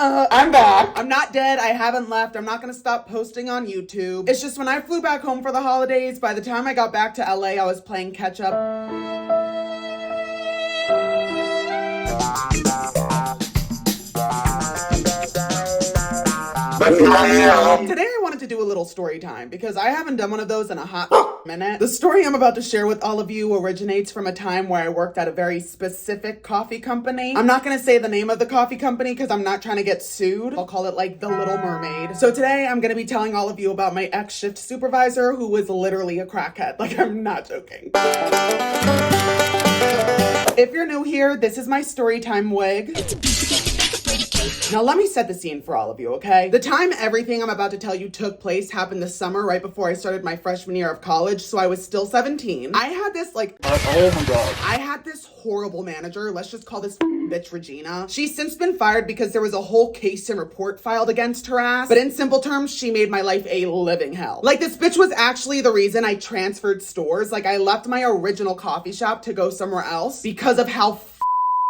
I'm back. I'm not dead. I haven't left. I'm not gonna stop posting on YouTube. It's just when I flew back home for the holidays, by the time I got back to LA, I was playing catch up. Today I wanted to do a little story time because I haven't done one of those in a hot minute. The story I'm about to share with all of you originates from a time where I worked at a very specific coffee company. I'm not gonna say the name of the coffee company because I'm not trying to get sued. I'll call it like the Little Mermaid. So today I'm gonna be telling all of you about my ex-shift supervisor who was literally a crackhead. Like, I'm not joking. If you're new here, this is my story time wig. Now let me set the scene for all of you, okay? The time everything I'm about to tell you took place happened this summer right before I started my freshman year of college, so I was still 17. I had this oh my god. I had this horrible manager, let's just call this bitch Regina. She's since been fired because there was a whole case and report filed against her ass, but in simple terms, she made my life a living hell. Like, this bitch was actually the reason I transferred stores. Like, I left my original coffee shop to go somewhere else because of how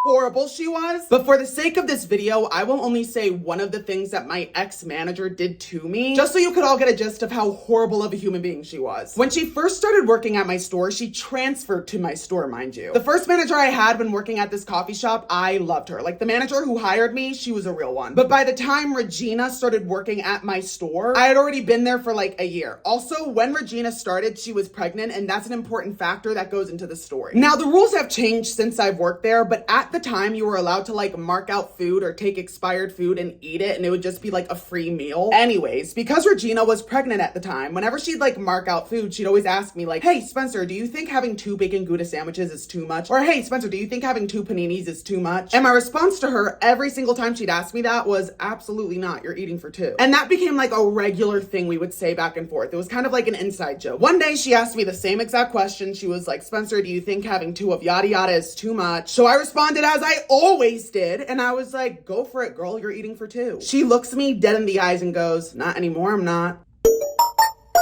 horrible she was. But for the sake of this video, I will only say one of the things that my ex-manager did to me, just so you could all get a gist of how horrible of a human being she was. When she first started working at my store, she transferred to my store, mind you. The first manager I had when working at this coffee shop, I loved her. Like, the manager who hired me, she was a real one. But by the time Regina started working at my store, I had already been there for like a year. Also, when Regina started, she was pregnant, and that's an important factor that goes into the story. Now, the rules have changed since I've worked there, but at the time you were allowed to like mark out food or take expired food and eat it, and it would just be like a free meal. Anyways, because Regina was pregnant at the time, whenever she'd like mark out food, she'd always ask me like, hey Spencer, do you think having 2 bacon Gouda sandwiches is too much? Or hey Spencer, do you think having 2 paninis is too much? And my response to her every single time she'd ask me that was, absolutely not, you're eating for 2. And that became like a regular thing we would say back and forth. It was kind of like an inside joke. One day she asked me the same exact question. She was like, Spencer, do you think having 2 of yada yada is too much? So I responded as I always did, and I was like, go for it, girl, you're eating for 2. She looks me dead in the eyes and goes, not anymore, I'm not.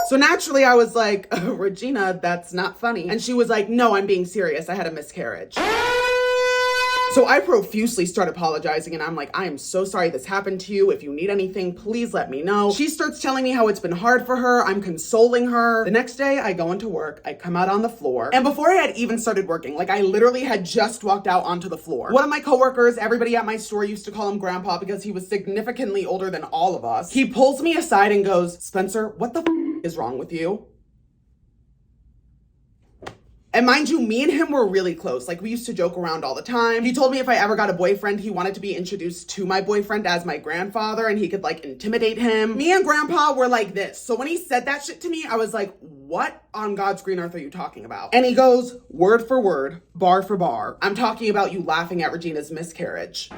So naturally I was like, Regina, that's not funny. And she was like, no, I'm being serious, I had a miscarriage. So I profusely start apologizing, and I'm like, I am so sorry this happened to you. If you need anything, please let me know. She starts telling me how it's been hard for her. I'm consoling her. The next day I go into work, I come out on the floor, and before I had even started working, like I literally had just walked out onto the floor. One of my coworkers, everybody at my store used to call him Grandpa because he was significantly older than all of us. He pulls me aside and goes, Spencer, what the is wrong with you? And mind you, me and him were really close. Like, we used to joke around all the time. He told me if I ever got a boyfriend, he wanted to be introduced to my boyfriend as my grandfather, and he could like intimidate him. Me and Grandpa were like this. So when he said that shit to me, I was like, what on God's green earth are you talking about? And he goes, word for word, bar for bar, I'm talking about you laughing at Regina's miscarriage.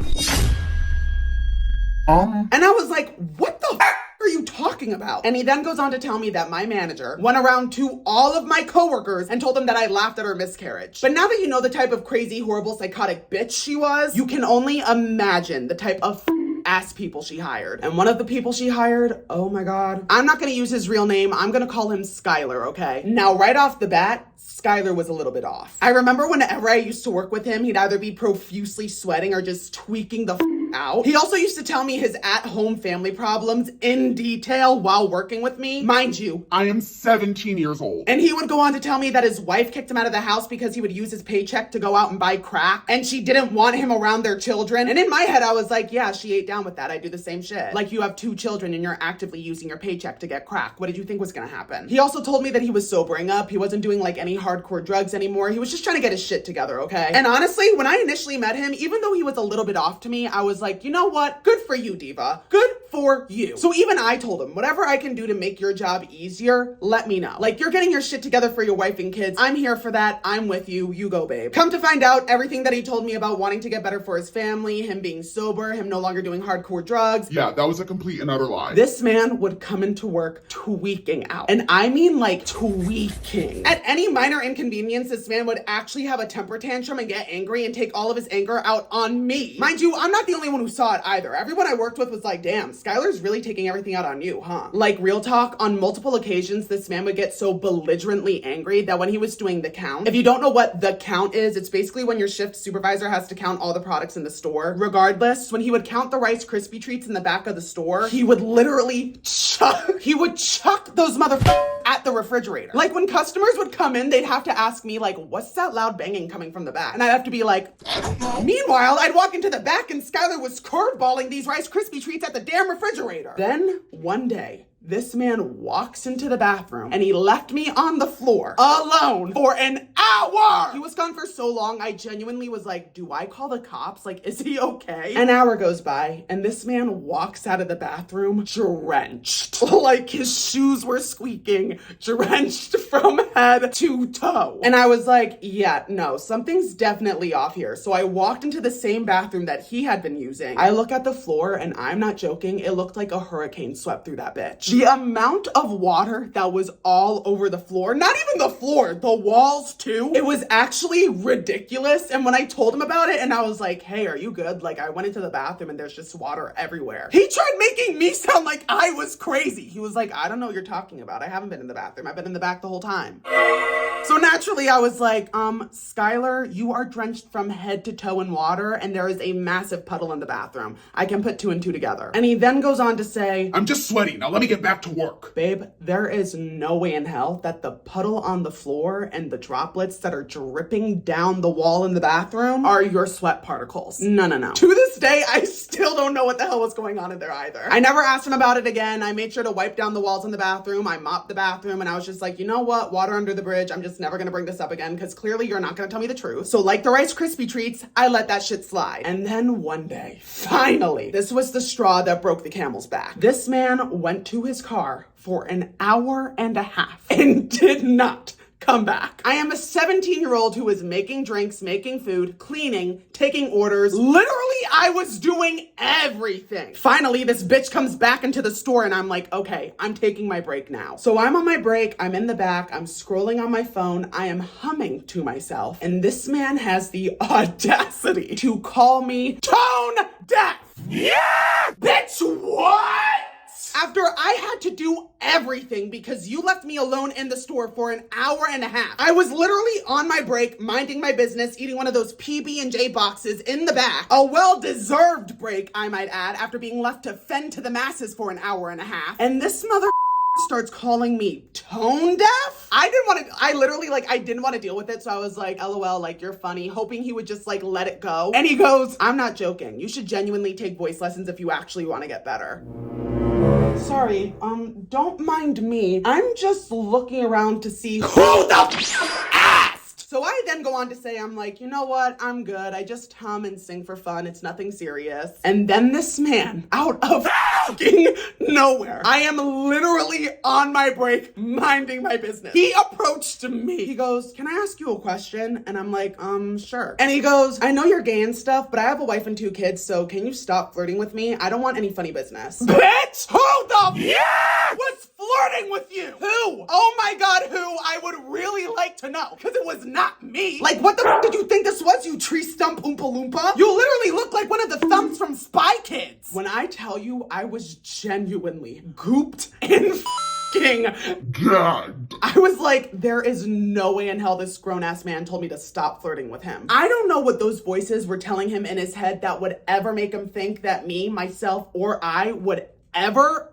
And I was like, what the are you talking about? And he then goes on to tell me that my manager went around to all of my coworkers and told them that I laughed at her miscarriage. But now that you know the type of crazy, horrible, psychotic bitch she was, you can only imagine the type of ass people she hired. And one of the people she hired, oh my God, I'm not gonna use his real name. I'm gonna call him Skylar, okay? Now, right off the bat, Skylar was a little bit off. I remember whenever I used to work with him, he'd either be profusely sweating or just tweaking the out. He also used to tell me his at-home family problems in detail while working with me. Mind you, I am 17 years old. And he would go on to tell me that his wife kicked him out of the house because he would use his paycheck to go out and buy crack, and she didn't want him around their children. And in my head, I was like, yeah, she ate down with that. I do the same shit. Like, you have 2 children and you're actively using your paycheck to get crack. What did you think was gonna happen? He also told me that he was sobering up. He wasn't doing like any hardcore drugs anymore. He was just trying to get his shit together, okay? And honestly, when I initially met him, even though he was a little bit off to me, I was like, you know what? Good for you, diva. Good for you. So even I told him, whatever I can do to make your job easier, let me know. Like, you're getting your shit together for your wife and kids. I'm here for that. I'm with you. You go, babe. Come to find out, everything that he told me about wanting to get better for his family, him being sober, him no longer doing hardcore drugs. Yeah, that was a complete and utter lie. This man would come into work tweaking out. And I mean like tweaking. At any minor inconvenience, this man would actually have a temper tantrum and get angry and take all of his anger out on me. Mind you, I'm not the only one who saw it either. Everyone I worked with was like, damn, Skylar's really taking everything out on you, huh? Like, real talk, on multiple occasions, this man would get so belligerently angry that when he was doing the count, if you don't know what the count is, it's basically when your shift supervisor has to count all the products in the store. Regardless, when he would count the Rice Krispie treats in the back of the store, he would literally chuck those motherfuckers at the refrigerator. Like, when customers would come in, they'd have to ask me, like, what's that loud banging coming from the back? And I'd have to be like, I don't know. Meanwhile, I'd walk into the back and Skylar was curveballing these Rice Krispie treats at the damn refrigerator. Then, one day, this man walks into the bathroom and he left me on the floor alone for an hour. He was gone for so long, I genuinely was like, do I call the cops? Like, is he okay? An hour goes by and this man walks out of the bathroom drenched. Like his shoes were squeaking, drenched from head to toe. And I was like, yeah, no, something's definitely off here. So I walked into the same bathroom that he had been using. I look at the floor and I'm not joking, it looked like a hurricane swept through that bitch. The amount of water that was all over the floor, not even the floor, the walls too, it was actually ridiculous. And when I told him about it and I was like, hey, are you good? Like, I went into the bathroom and there's just water everywhere. He tried making me sound like I was crazy. He was like, I don't know what you're talking about. I haven't been in the bathroom. I've been in the back the whole time. So naturally I was like, Skylar, you are drenched from head to toe in water and there is a massive puddle in the bathroom. I can put two and two together. And he then goes on to say, I'm just sweaty. Now let me get back to work. Babe, there is no way in hell that the puddle on the floor and the droplets that are dripping down the wall in the bathroom are your sweat particles. No. To this day, I still don't know what the hell was going on in there either. I never asked him about it again. I made sure to wipe down the walls in the bathroom. I mopped the bathroom and I was just like, you know what? Water under the bridge. I'm just never gonna bring this up again because clearly you're not gonna tell me the truth. So like the Rice Krispie treats, I let that shit slide. And then one day, finally, this was the straw that broke the camel's back. This man went to his car for an hour and a half and did not come back. I am a 17-year-old who is making drinks, making food, cleaning, taking orders. Literally, I was doing everything. Finally, this bitch comes back into the store and I'm like, okay, I'm taking my break now. So I'm on my break, I'm in the back, I'm scrolling on my phone, I am humming to myself, and this man has the audacity to call me tone deaf. Yeah! Bitch, what? After I had to do everything because you left me alone in the store for an hour and a half. I was literally on my break, minding my business, eating one of those PB&J boxes in the back. A well-deserved break, I might add, after being left to fend to the masses for an hour and a half. And this mother starts calling me tone deaf. I didn't want to deal with it. So I was like, LOL, like, you're funny, hoping he would just like let it go. And he goes, I'm not joking. You should genuinely take voice lessons if you actually want to get better. Sorry, don't mind me. I'm just looking around to see who the asked. So I then go on to say, I'm like, you know what? I'm good. I just hum and sing for fun. It's nothing serious. And then this man, out of fucking nowhere, I am literally on my break, minding my business. He approached me. He goes, can I ask you a question? And I'm like, sure. And he goes, I know you're gay and stuff, but I have a wife and 2 kids, so can you stop flirting with me? I don't want any funny business. Bitch, who the was flirting with you? Who? Oh my God, who? I would really like to know, because it was not me. Like, what the f did you think this was, you tree stump Oompa Loompa? You literally look like one of the thumbs from Spy Kids. When I tell you, I was genuinely gooped in God. I was like, there is no way in hell this grown-ass man told me to stop flirting with him. I don't know what those voices were telling him in his head that would ever make him think that me, myself, or I would ever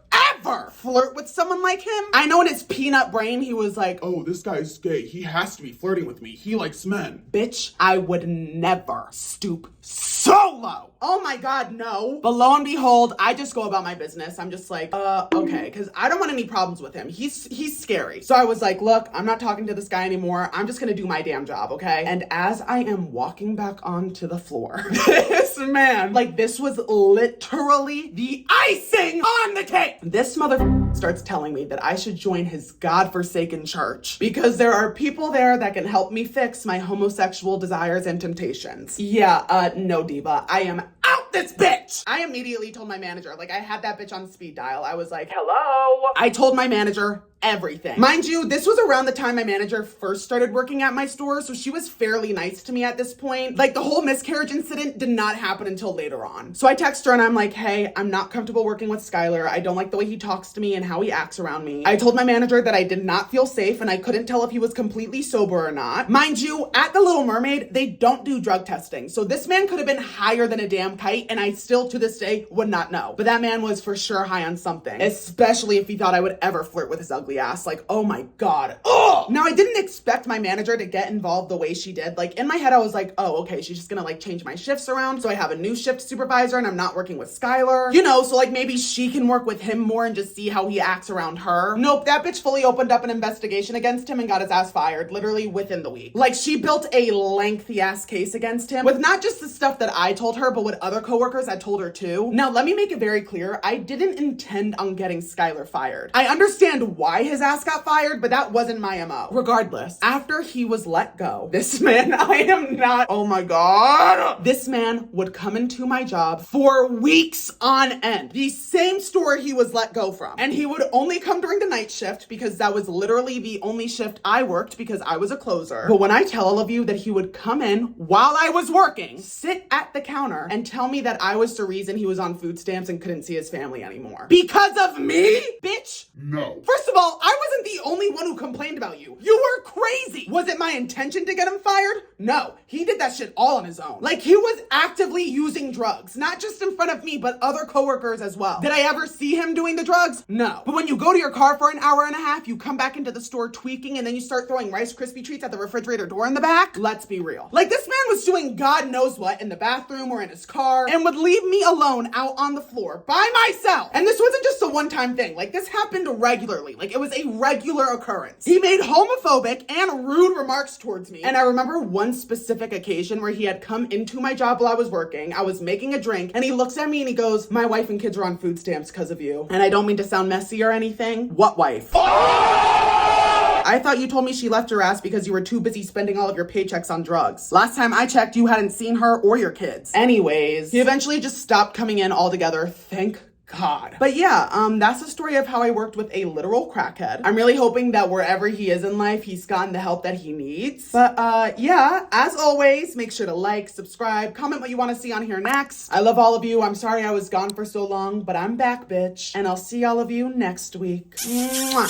flirt with someone like him. I know in his peanut brain, he was like, Oh, this guy's gay. He has to be flirting with me. He likes men. bitch, I would never stoop so low. Oh my God, no. But lo and behold, I just go about my business. I'm just like, okay, because I don't want any problems with him. He's scary. So I was like, look, I'm not talking to this guy anymore. I'm just gonna do my damn job, okay? And as I am walking back onto the floor, this man, like, this was literally the icing on the cake. This mother starts telling me that I should join his godforsaken church because there are people there that can help me fix my homosexual desires and temptations. Yeah, no, diva, I am out this bitch. I immediately told my manager, like, I had that bitch on speed dial. I was like, hello. I told my manager everything. Mind you, this was around the time my manager first started working at my store, so she was fairly nice to me at this point. Like, the whole miscarriage incident did not happen until later on. So I text her and I'm like, hey, I'm not comfortable working with Skylar. I don't like the way he talks to me and how he acts around me. I told my manager that I did not feel safe and I couldn't tell if he was completely sober or not. Mind you, at the Little Mermaid, they don't do drug testing. So this man could have been higher than a damn kite and I still to this day would not know. But that man was for sure high on something, especially if he thought I would ever flirt with his ugly ass. Like, oh my God. Ugh! Now, I didn't expect my manager to get involved the way she did. Like, in my head, I was like, oh, okay, she's just gonna like change my shifts around. So I have a new shift supervisor and I'm not working with Skylar. You know, so like maybe she can work with him more and just see how he acts around her. Nope, that bitch fully opened up an investigation against him and got his ass fired literally within the week. Like, she built a lengthy ass case against him with not just the stuff that I told her, but what other coworkers had told her too. Now, let me make it very clear. I didn't intend on getting Skylar fired. I understand why his ass got fired, but that wasn't my MO. Regardless, after he was let go, this man, oh my God. This man would come into my job for weeks on end. The same store he was let go from. And he would only come during the night shift because that was literally the only shift I worked because I was a closer. But when I tell all of you that he would come in while I was working, sit at the counter and tell me that I was the reason he was on food stamps and couldn't see his family anymore. Because of me? Bitch. No. First of all, I wasn't the only one who complained about you. You were crazy. Was it my intention to get him fired? No. He did that shit all on his own. Like, he was actively using drugs, not just in front of me, but other coworkers as well. Did I ever see him doing the drugs? No. But when you go to your car for an hour and a half, you come back into the store tweaking, and then you start throwing Rice Krispie treats at the refrigerator door in the back? Let's be real. Like, this man was doing God knows what in the bathroom or in his car and would leave me alone out on the floor by myself. And this wasn't just a one-time thing. Like, this happened regularly. Like, it was a regular occurrence. He made homophobic and rude remarks towards me. And I remember one specific occasion where he had come into my job while I was working. I was making a drink and he looks at me and he goes, my wife and kids are on food stamps because of you. And I don't mean to sound messy or anything. What wife? I thought you told me she left your ass because you were too busy spending all of your paychecks on drugs. Last time I checked, you hadn't seen her or your kids. Anyways, he eventually just stopped coming in altogether. Thank God. But yeah, that's the story of how I worked with a literal crackhead. I'm really hoping that wherever he is in life, he's gotten the help that he needs. But yeah, as always, make sure to like, subscribe, comment what you want to see on here next. I love all of you. I'm sorry I was gone for so long, but I'm back, bitch. And I'll see all of you next week. Mwah.